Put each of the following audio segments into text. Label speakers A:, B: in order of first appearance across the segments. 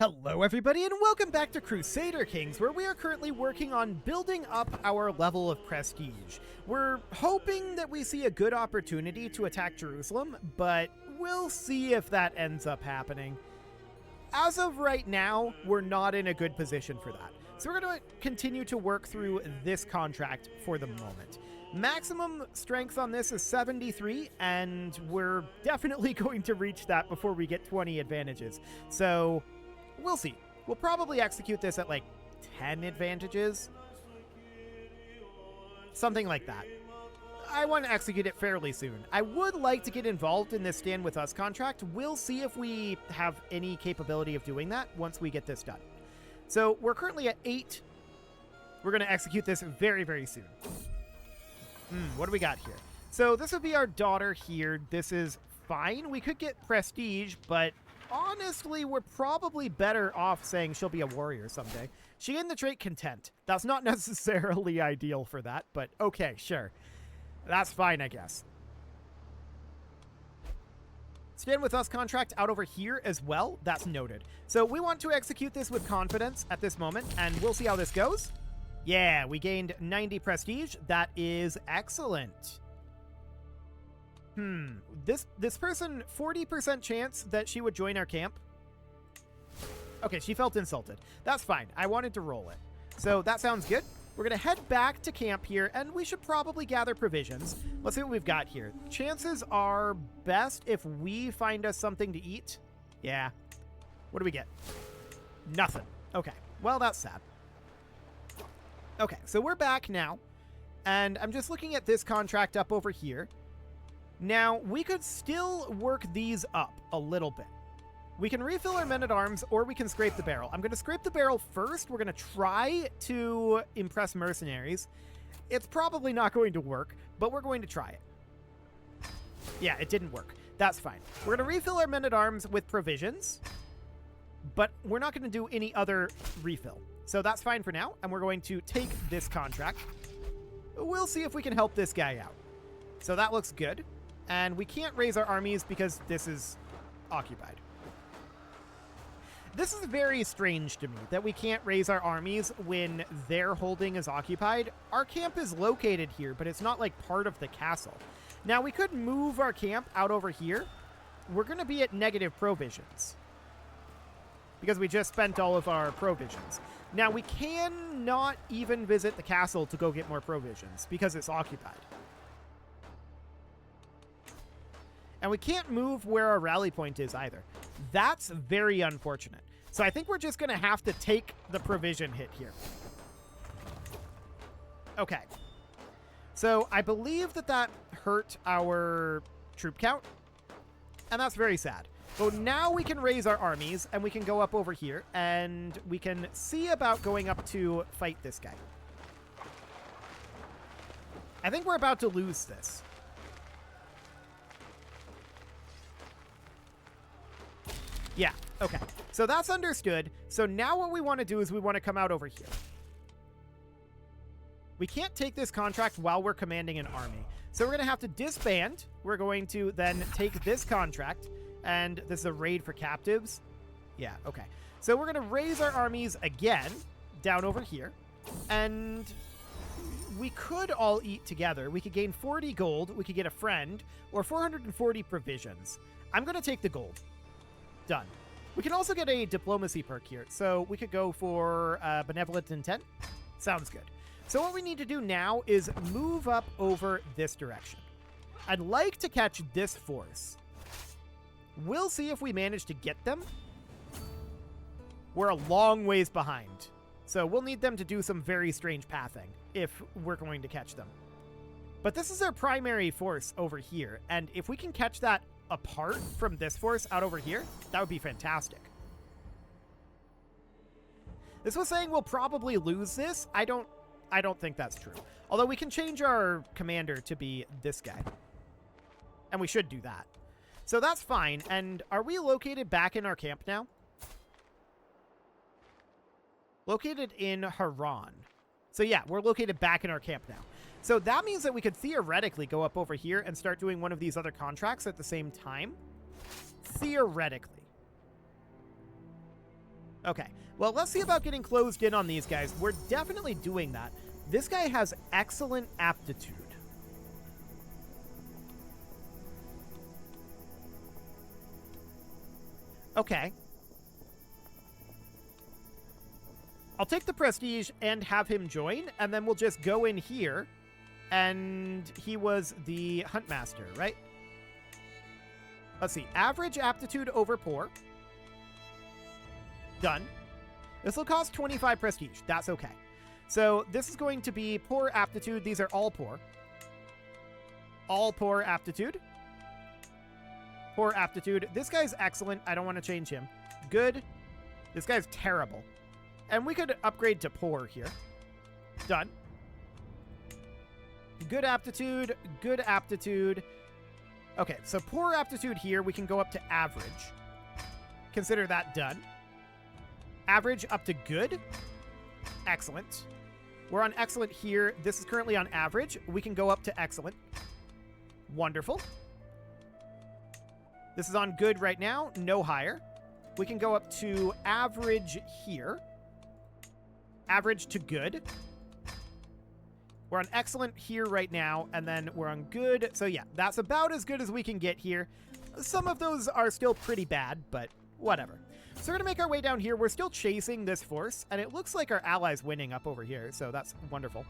A: Hello everybody and welcome back to Crusader Kings, where we are currently working on building up our level of prestige. We're hoping that we see a good opportunity to attack Jerusalem, but we'll see if that ends up happening. As of right now, we're not in a good position for that. So we're going to continue to work through this contract for the moment. Maximum strength on this is 73, and we're definitely going to reach that before we get 20 advantages. So we'll see. We'll probably execute this at like 10 advantages. Something like that. I want to execute it fairly soon. I would like to get involved in this Stand With Us contract. We'll see if we have any capability of doing that once we get this done. So we're currently at 8. We're going to execute this very, very soon. What do we got here? So this would be our daughter here. This is fine. We could get prestige, but honestly, we're probably better off saying she'll be a warrior someday. She gained the trait content. That's not necessarily ideal for that, but okay, sure. That's fine, I guess. Stand With Us contract out over here as well. That's noted. So we want to execute this with confidence at this moment, and we'll see how this goes. Yeah, we gained 90 prestige. That is excellent. This person, 40% chance that she would join our camp. Okay, she felt insulted. That's fine. I wanted to roll it. So that sounds good. We're going to head back to camp here, and we should probably gather provisions. Let's see what we've got here. Chances are best if we find us something to eat. Yeah. What do we get? Nothing. Okay. Well, that's sad. Okay, so we're back now, and I'm just looking at this contract up over here. Now, we could still work these up a little bit. We can refill our men-at-arms, or we can scrape the barrel. I'm going to scrape the barrel first. We're going to try to impress mercenaries. It's probably not going to work, but we're going to try it. Yeah, it didn't work. That's fine. We're going to refill our men-at-arms with provisions, but we're not going to do any other refill. So that's fine for now, and we're going to take this contract. We'll see if we can help this guy out. So that looks good. And we can't raise our armies because this is occupied. This is very strange to me that we can't raise our armies when their holding is occupied. Our camp is located here, but it's not like part of the castle. Now, we could move our camp out over here. We're going to be at negative provisions because we just spent all of our provisions. Now, we cannot even visit the castle to go get more provisions because it's occupied. And we can't move where our rally point is either. That's very unfortunate. So I think we're just going to have to take the provision hit here. Okay. So I believe that hurt our troop count. And that's very sad. But now we can raise our armies, and we can go up over here, and we can see about going up to fight this guy. I think we're about to lose this. Yeah, okay. So that's understood. So now what we want to do is we want to come out over here. We can't take this contract while we're commanding an army. So we're going to have to disband. We're going to then take this contract. And this is a raid for captives. Yeah, okay. So we're going to raise our armies again down over here. And we could all eat together. We could gain 40 gold. We could get a friend. Or 440 provisions. I'm going to take the gold. Done. We can also get a diplomacy perk here. So we could go for benevolent intent. Sounds good. So what we need to do now is move up over this direction. I'd like to catch this force. We'll see if we manage to get them. We're a long ways behind. So we'll need them to do some very strange pathing if we're going to catch them. But this is our primary force over here. And if we can catch that apart from this force out over here, that would be fantastic. This was saying we'll probably lose this. I don't think that's true. Although we can change our commander to be this guy. And we should do that. So that's fine. And are we located back in our camp now? Located in Haran. So yeah, we're located back in our camp now. So that means that we could theoretically go up over here and start doing one of these other contracts at the same time. Theoretically. Okay, well, let's see about getting closed in on these guys. We're definitely doing that. This guy has excellent aptitude. Okay. I'll take the prestige and have him join, and then we'll just go in here. And he was the Huntmaster, right? Let's see. Average aptitude over poor. Done. This will cost 25 prestige. That's okay. So this is going to be poor aptitude. These are all poor. All poor aptitude. Poor aptitude. This guy's excellent. I don't want to change him. Good. This guy's terrible. And we could upgrade to poor here. Done. Good aptitude. Good aptitude. Okay, so poor aptitude here. We can go up to average. Consider that done. Average up to good. Excellent. We're on excellent here. This is currently on average. We can go up to excellent. Wonderful. This is on good right now. No higher. We can go up to average here. Average to good. We're on excellent here right now, and then we're on good. So yeah, that's about as good as we can get here. Some of those are still pretty bad, but whatever. So we're going to make our way down here. We're still chasing this force, and it looks like our ally's winning up over here, so that's wonderful.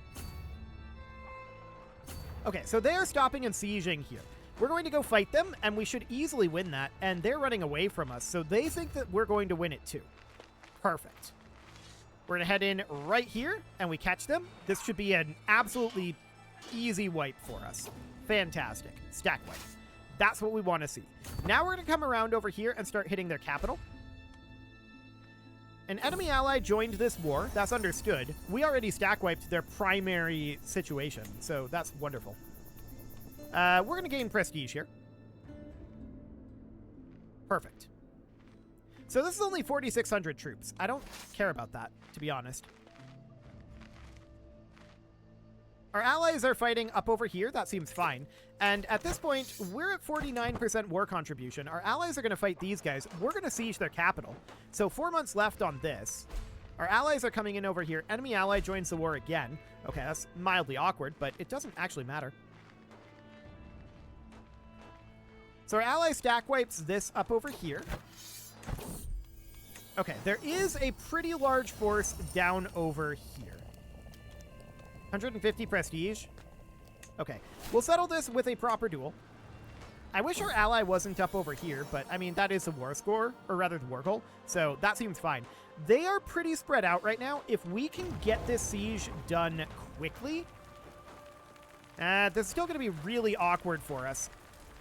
A: Okay, so they are stopping and sieging here. We're going to go fight them, and we should easily win that, and they're running away from us, so they think that we're going to win it too. Perfect. We're going to head in right here, and we catch them. This should be an absolutely easy wipe for us. Fantastic. Stack wipe. That's what we want to see. Now we're going to come around over here and start hitting their capital. An enemy ally joined this war. That's understood. We already stack wiped their primary situation, so that's wonderful. We're going to gain prestige here. Perfect. So this is only 4,600 troops. I don't care about that, to be honest. Our allies are fighting up over here. That seems fine. And at this point, we're at 49% war contribution. Our allies are going to fight these guys. We're going to siege their capital. So 4 months left on this. Our allies are coming in over here. Enemy ally joins the war again. Okay, that's mildly awkward, but it doesn't actually matter. So our ally stack wipes this up over here. Okay, there is a pretty large force down over here. 150 prestige. Okay, we'll settle this with a proper duel. I wish our ally wasn't up over here, but I mean, that is the war score, or rather the war goal, so that seems fine. They are pretty spread out right now. If we can get this siege done quickly, this is still going to be really awkward for us.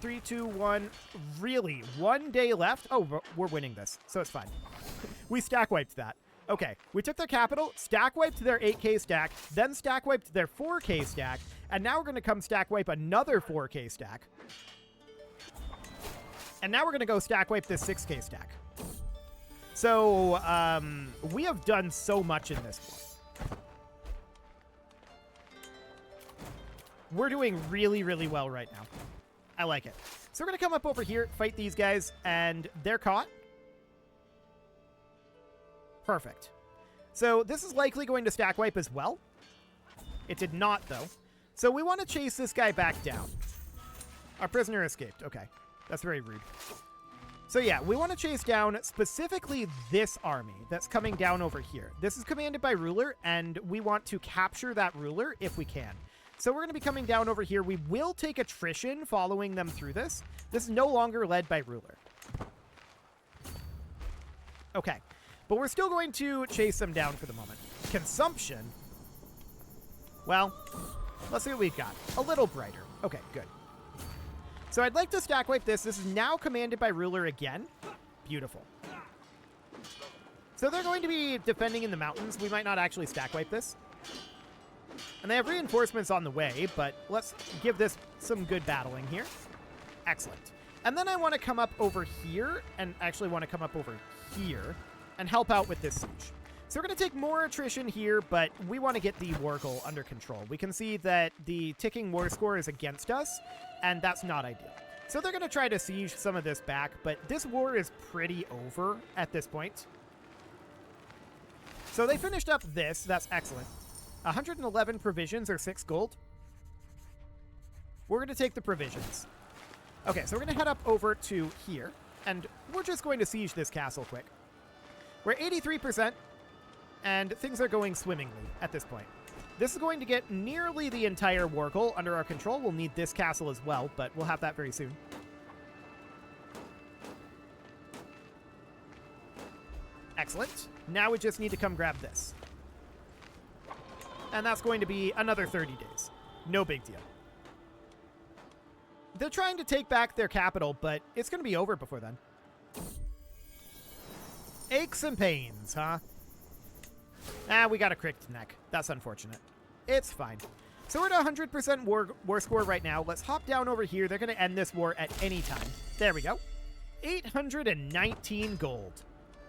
A: 3, 2, 1. Really? 1 day left? Oh, we're winning this, so it's fine. We stack wiped that. Okay, we took their capital, stack wiped their 8k stack, then stack wiped their 4k stack, and now we're going to come stack wipe another 4k stack. And now we're going to go stack wipe this 6k stack. So, we have done so much in this one. We're doing really, really well right now. I like it. So we're going to come up over here, fight these guys, and they're caught. Perfect. So this is likely going to stack wipe as well. It did not, though. So we want to chase this guy back down. Our prisoner escaped. Okay. That's very rude. So yeah, we want to chase down specifically this army that's coming down over here. This is commanded by ruler, and we want to capture that ruler if we can. So we're going to be coming down over here. We will take attrition following them through this. This is no longer led by ruler. Okay. But we're still going to chase them down for the moment. Consumption? Well, let's see what we've got. A little brighter. Okay, good. So I'd like to stack wipe this. This is now commanded by ruler again. Beautiful. So they're going to be defending in the mountains. We might not actually stack wipe this. And they have reinforcements on the way, but let's give this some good battling here. Excellent. And then I want to come up over here, and actually want to come up over here and help out with this siege. So we're going to take more attrition here, but we want to get the war goal under control. We can see that the ticking war score is against us, and that's not ideal. So they're going to try to siege some of this back, but this war is pretty over at this point. So they finished up this. That's excellent. 111 provisions or 6 gold. We're going to take the provisions. Okay, so we're going to head up over to here, and we're just going to siege this castle quick. We're 83%, and things are going swimmingly at this point. This is going to get nearly the entire war goal under our control. We'll need this castle as well, but we'll have that very soon. Excellent. Now we just need to come grab this. And that's going to be another 30 days. No big deal. They're trying to take back their capital, but it's going to be over before then. Aches and pains, huh? We got a cricked neck. That's unfortunate. It's fine. So we're at 100% war score right now. Let's hop down over here. They're going to end this war at any time. There we go. 819 gold.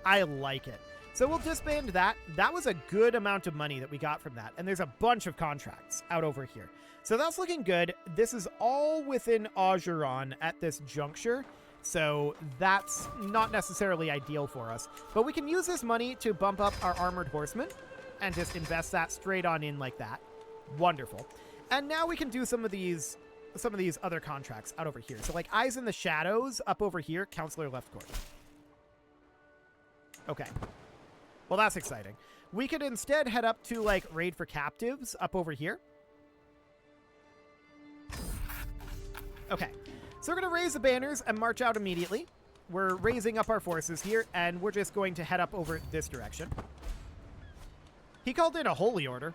A: I like it. So we'll disband that. That was a good amount of money that we got from that. And there's a bunch of contracts out over here. So that's looking good. This is all within Ogeron at this juncture. So that's not necessarily ideal for us. But we can use this money to bump up our armored horsemen and just invest that straight on in like that. Wonderful. And now we can do some of these other contracts out over here. So like Eyes in the Shadows up over here, Counselor Left Court. Okay. Well, that's exciting. We could instead head up to like Raid for Captives up over here. Okay. So we're going to raise the banners and march out immediately. We're raising up our forces here, and we're just going to head up over this direction. He called in a holy order.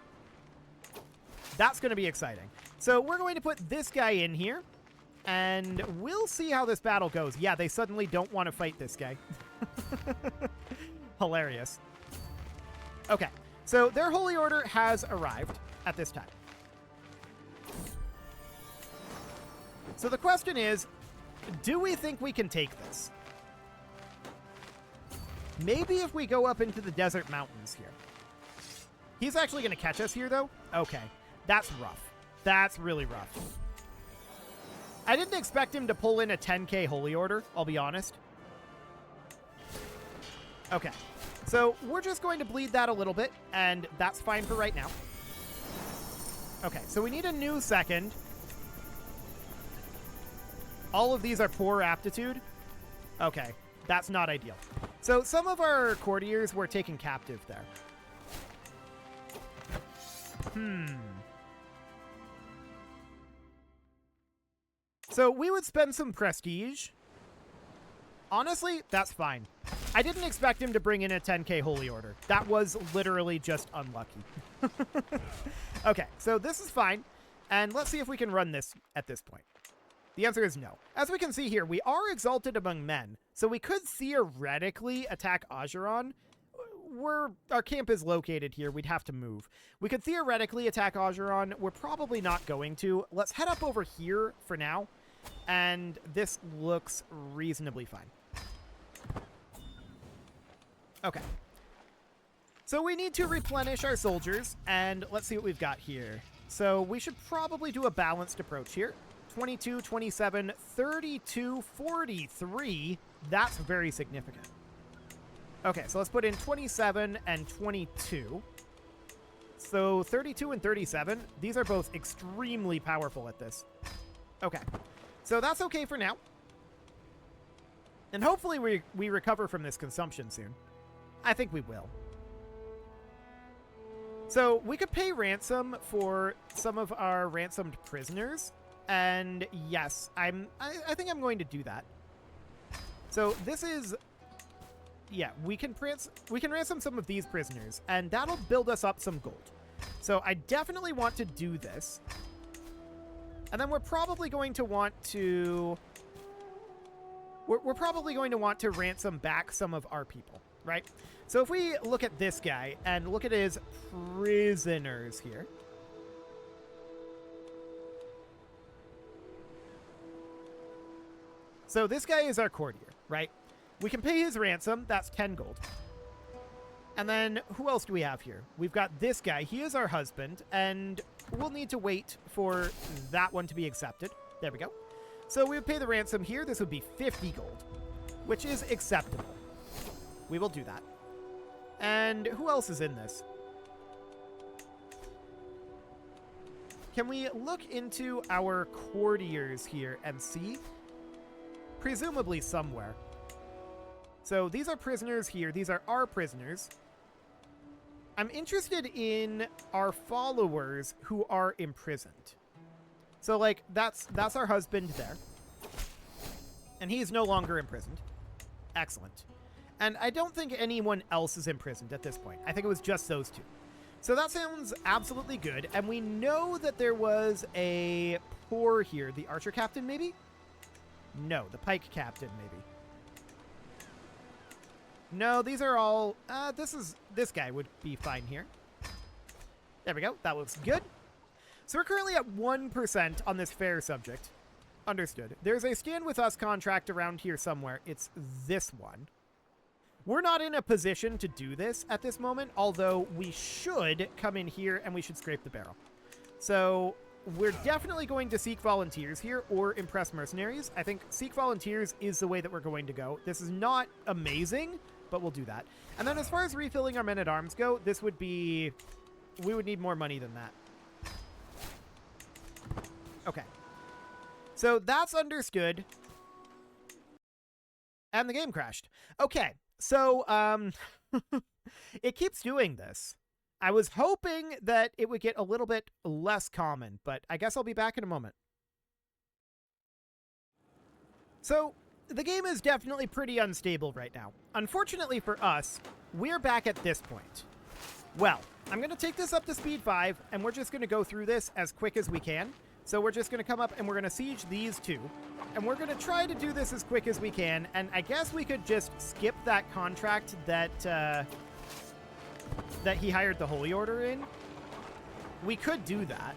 A: That's going to be exciting. So we're going to put this guy in here, and we'll see how this battle goes. Yeah, they suddenly don't want to fight this guy. Hilarious. Okay, so their holy order has arrived at this time. So the question is, do we think we can take this? Maybe if we go up into the desert mountains here. He's actually going to catch us here, though? Okay, that's rough. That's really rough. I didn't expect him to pull in a 10k holy order, I'll be honest. Okay, so we're just going to bleed that a little bit, and that's fine for right now. Okay, so we need a new second. All of these are poor aptitude. Okay, that's not ideal. So some of our courtiers were taken captive there. So we would spend some prestige. Honestly, that's fine. I didn't expect him to bring in a 10k holy order. That was literally just unlucky. Okay, so this is fine. And let's see if we can run this at this point. The answer is no. As we can see here, we are exalted among men, so we could theoretically attack Ogeron. Our camp is located here. We'd have to move. We could theoretically attack Ogeron. We're probably not going to. Let's head up over here for now, and this looks reasonably fine. Okay. So we need to replenish our soldiers, and let's see what we've got here. So we should probably do a balanced approach here. 22, 27, 32, 43. That's very significant. Okay, so let's put in 27 and 22. So 32 and 37, these are both extremely powerful at this. Okay, so that's okay for now. And hopefully we recover from this consumption soon. I think we will. So we could pay ransom for some of our ransomed prisoners. And yes, I think I'm going to do that. So this is, yeah, we can ransom some of these prisoners, and that'll build us up some gold. So I definitely want to do this. And then we're probably going to want to, we're probably going to want to ransom back some of our people, right? So if we look at this guy and look at his prisoners here. So this guy is our courtier, right? We can pay his ransom. That's 10 gold. And then who else do we have here? We've got this guy. He is our husband, and we'll need to wait for that one to be accepted. There we go. So we would pay the ransom here. This would be 50 gold, which is acceptable. We will do that. And who else is in this? Can we look into our courtiers here and see? Presumably somewhere. So these are prisoners here. These are our prisoners. I'm interested in our followers who are imprisoned. So, like, that's our husband there. And he is no longer imprisoned. Excellent. And I don't think anyone else is imprisoned at this point. I think it was just those two. So that sounds absolutely good. And we know that there was a poor here. The archer captain, maybe? No, the pike captain, maybe. No, these are all... this guy would be fine here. There we go. That looks good. So we're currently at 1% on this fair subject. Understood. There's a stand with us contract around here somewhere. It's this one. We're not in a position to do this at this moment, although we should come in here and we should scrape the barrel. So we're definitely going to seek volunteers here or impress mercenaries. I think seek volunteers is the way that we're going to go. This is not amazing, but we'll do that. And then as far as refilling our men-at-arms go, this would be... we would need more money than that. Okay. So that's understood. And the game crashed. Okay. So, it keeps doing this. I was hoping that it would get a little bit less common, but I guess I'll be back in a moment. So, the game is definitely pretty unstable right now. Unfortunately for us, we're back at this point. Well, I'm going to take this up to speed 5, and we're just going to go through this as quick as we can. So we're just going to come up and we're going to siege these two. And we're going to try to do this as quick as we can. And I guess we could just skip that contract that that he hired the Holy Order in. We could do that.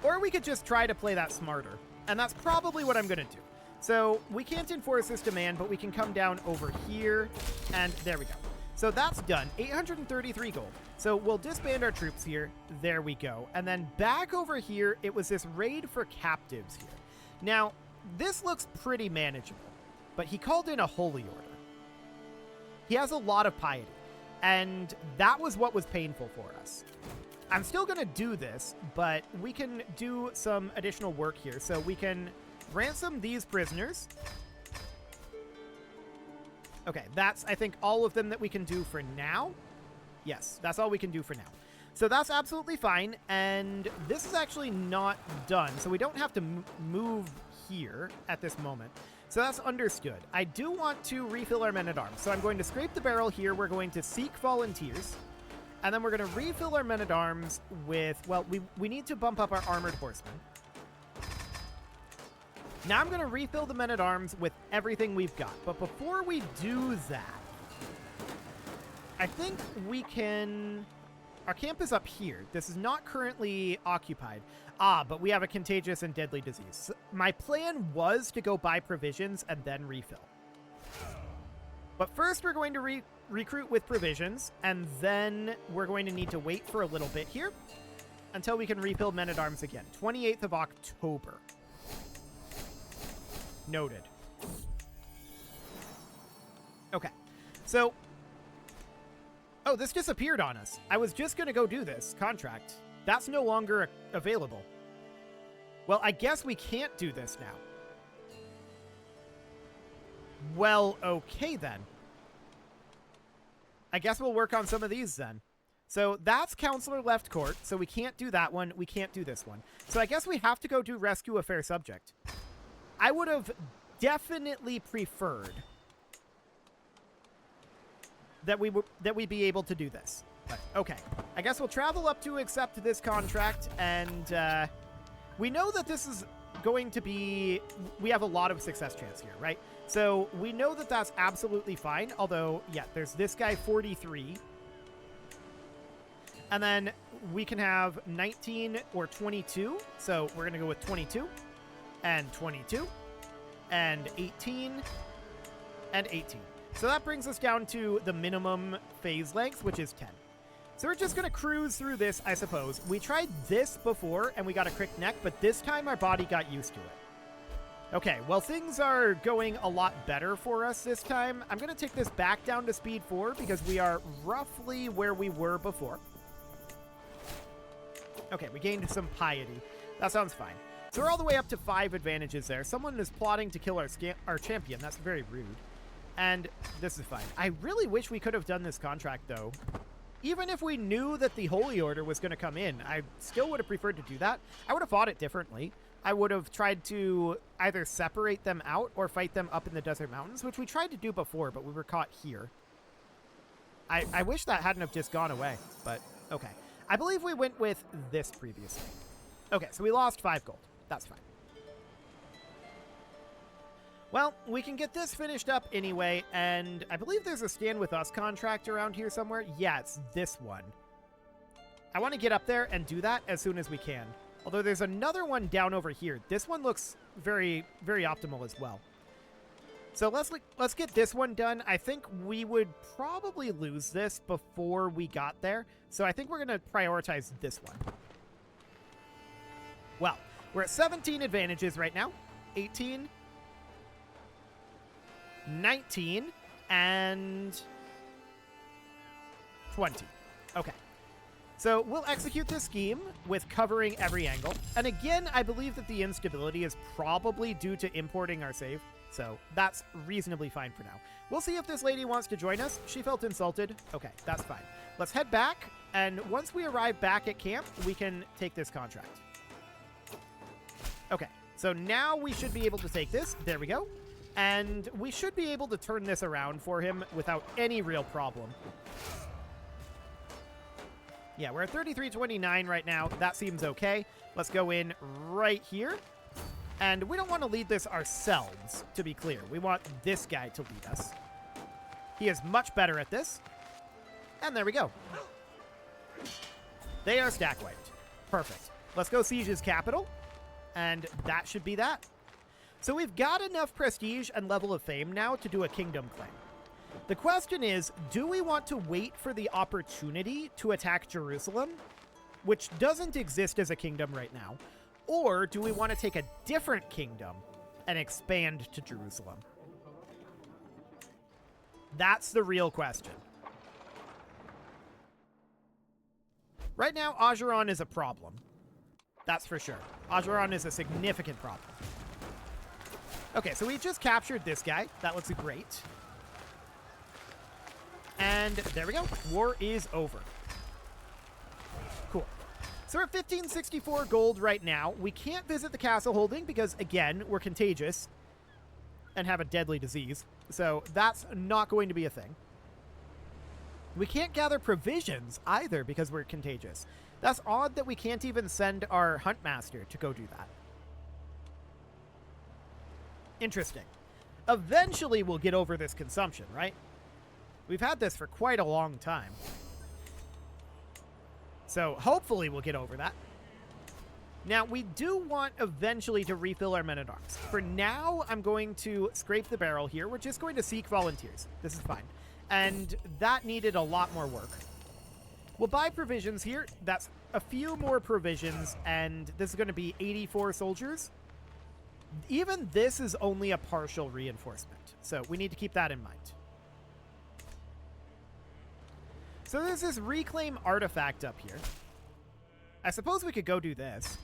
A: Or we could just try to play that smarter. And that's probably what I'm going to do. So we can't enforce this demand, but we can come down over here. And there we go. So that's done. 833 gold. So we'll disband our troops here. There we go. And then back over here, it was this raid for captives here. Now, this looks pretty manageable, but he called in a Holy Order. He has a lot of piety, and that was what was painful for us. I'm still going to do this, but we can do some additional work here. So we can ransom these prisoners. Okay, that's, I think, all of them that we can do for now. Yes, that's all we can do for now. So that's absolutely fine, and this is actually not done, so we don't have to move here at this moment. So that's understood. I do want to refill our men-at-arms, so I'm going to scrape the barrel here. We're going to seek volunteers, and then we're going to refill our men-at-arms with, well, we need to bump up our armored horsemen. Now I'm going to refill the men-at-arms with everything we've got, but before we do that, I think we can... Our camp is up here. This is not currently occupied. But we have a contagious and deadly disease. My plan was to go buy provisions and then refill. But first we're going to recruit with provisions, and then we're going to need to wait for a little bit here until we can refill men-at-arms again. 28th of October. Noted. Okay. So... oh, this disappeared on us. I was just going to go do this contract. That's no longer available. Well, I guess we can't do this now. Well, okay then. I guess we'll work on some of these then. So that's Counselor Left Court, so we can't do that one. We can't do this one. So I guess we have to go do Rescue a Fair Subject. I would have definitely preferred that we be able to do this. But okay, I guess we'll travel up to accept this contract, and we know that this is going to be... we have a lot of success chance here, right? So we know that that's absolutely fine, although, yeah, there's this guy, 43. And then we can have 19 or 22, so we're going to go with 22, and 22, and 18, and 18. So that brings us down to the minimum phase length, which is 10. So we're just going to cruise through this, I suppose. We tried this before, and we got a crick neck, but this time our body got used to it. Okay, well, things are going a lot better for us this time. I'm going to take this back down to speed 4 because we are roughly where we were before. Okay, we gained some piety. That sounds fine. So we're all the way up to 5 advantages there. Someone is plotting to kill our champion. That's very rude. And this is fine. I really wish we could have done this contract, though. Even if we knew that the Holy Order was going to come in, I still would have preferred to do that. I would have fought it differently. I would have tried to either separate them out or fight them up in the desert mountains, which we tried to do before, but we were caught here. I wish that hadn't have just gone away, but okay. I believe we went with this previously. Okay, so we lost 5 gold. That's fine. Well, we can get this finished up anyway, and I believe there's a Stand With Us contract around here somewhere. Yeah, it's this one. I want to get up there and do that as soon as we can. Although there's another one down over here. This one looks very, very optimal as well. So let's get this one done. I think we would probably lose this before we got there. So I think we're going to prioritize this one. Well, we're at 17 advantages right now. 18, 19, and 20. Okay. So we'll execute this scheme with covering every angle. And again, I believe that the instability is probably due to importing our save. So that's reasonably fine for now. We'll see if this lady wants to join us. She felt insulted. Okay, that's fine. Let's head back. And once we arrive back at camp, we can take this contract. Okay, so now we should be able to take this. There we go. And we should be able to turn this around for him without any real problem. Yeah, we're at 33.29 right now. That seems okay. Let's go in right here. And we don't want to lead this ourselves, to be clear. We want this guy to lead us. He is much better at this. And there we go. They are stack wiped. Perfect. Let's go siege his capital. And that should be that. So we've got enough prestige and level of fame now to do a kingdom claim. The question is, do we want to wait for the opportunity to attack Jerusalem, which doesn't exist as a kingdom right now, or do we want to take a different kingdom and expand to Jerusalem? That's the real question. Right now, Ajuran is a problem. That's for sure. Ajuran is a significant problem. Okay, so we just captured this guy. That looks great. And there we go. War is over. Cool. So we're at 1564 gold right now. We can't visit the castle holding because, again, we're contagious and have a deadly disease. So that's not going to be a thing. We can't gather provisions either because we're contagious. That's odd that we can't even send our huntmaster to go do that. Interesting. Eventually we'll get over this consumption, right? We've had this for quite a long time. So hopefully we'll get over that. Now, we do want eventually to refill our men-at-arms. For now, I'm going to scrape the barrel here. We're just going to seek volunteers. This is fine. And that needed a lot more work. We'll buy provisions here. That's a few more provisions, and this is going to be 84 soldiers. Even this is only a partial reinforcement, so we need to keep that in mind. So there's this reclaim artifact up here. I suppose we could go do this.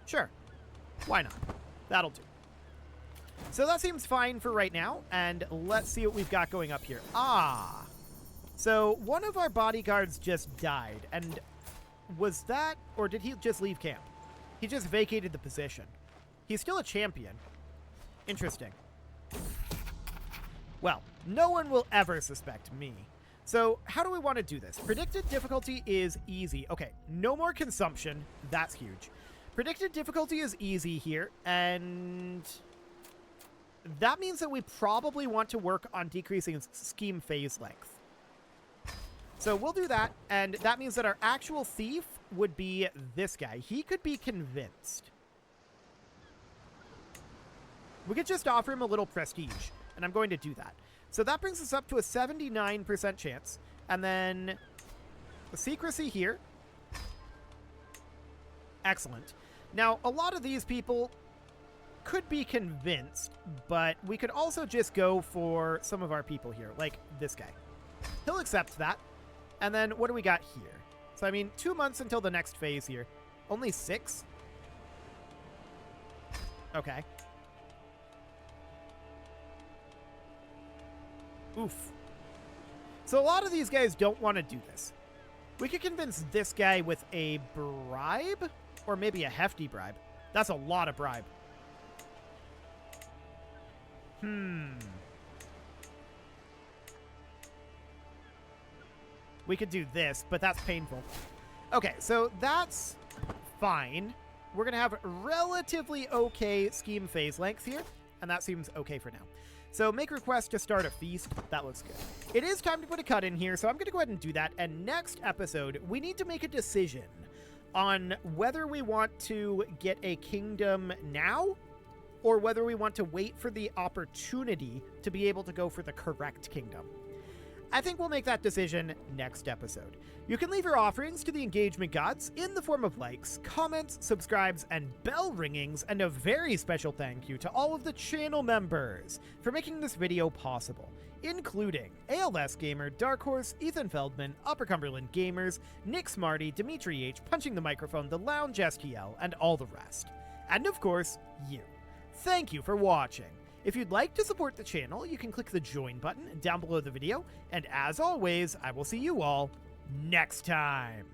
A: Sure. Why not? That'll do. So that seems fine for right now, and let's see what we've got going up here. Ah! So one of our bodyguards just died, and was that, or did he just leave camp? He just vacated the position. He's still a champion. Interesting. Well, no one will ever suspect me. So how do we want to do this? Predicted difficulty is easy. Okay, no more consumption. That's huge. Predicted difficulty is easy here, and that means that we probably want to work on decreasing scheme phase length. So we'll do that, and that means that our actual thief would be this guy. He could be convinced. We could just offer him a little prestige, and I'm going to do that. So that brings us up to a 79% chance. And then the secrecy here. Excellent. Now, a lot of these people, could be convinced, but we could also just go for some of our people here, like this guy. He'll accept that. And then what do we got here? So, I mean, 2 months until the next phase here. Only 6? Okay. Oof. So a lot of these guys don't want to do this. We could convince this guy with a bribe, or maybe a hefty bribe. That's a lot of bribe. We could do this, but that's painful. Okay, so that's fine. We're going to have relatively okay scheme phase length here, and that seems okay for now. So make request to start a feast. That looks good. It is time to put a cut in here, so I'm going to go ahead and do that. And next episode, we need to make a decision on whether we want to get a kingdom now or whether we want to wait for the opportunity to be able to go for the correct kingdom. I think we'll make that decision next episode. You can leave your offerings to the engagement gods in the form of likes, comments, subscribes, and bell ringings, and a very special thank you to all of the channel members for making this video possible, including ALS Gamer, Dark Horse, Ethan Feldman, Upper Cumberland Gamers, Nick Smarty, Dimitri H, Punching the Microphone, The Lounge STL, and all the rest. And of course, you. Thank you for watching. If you'd like to support the channel, you can click the join button down below the video, and as always, I will see you all next time.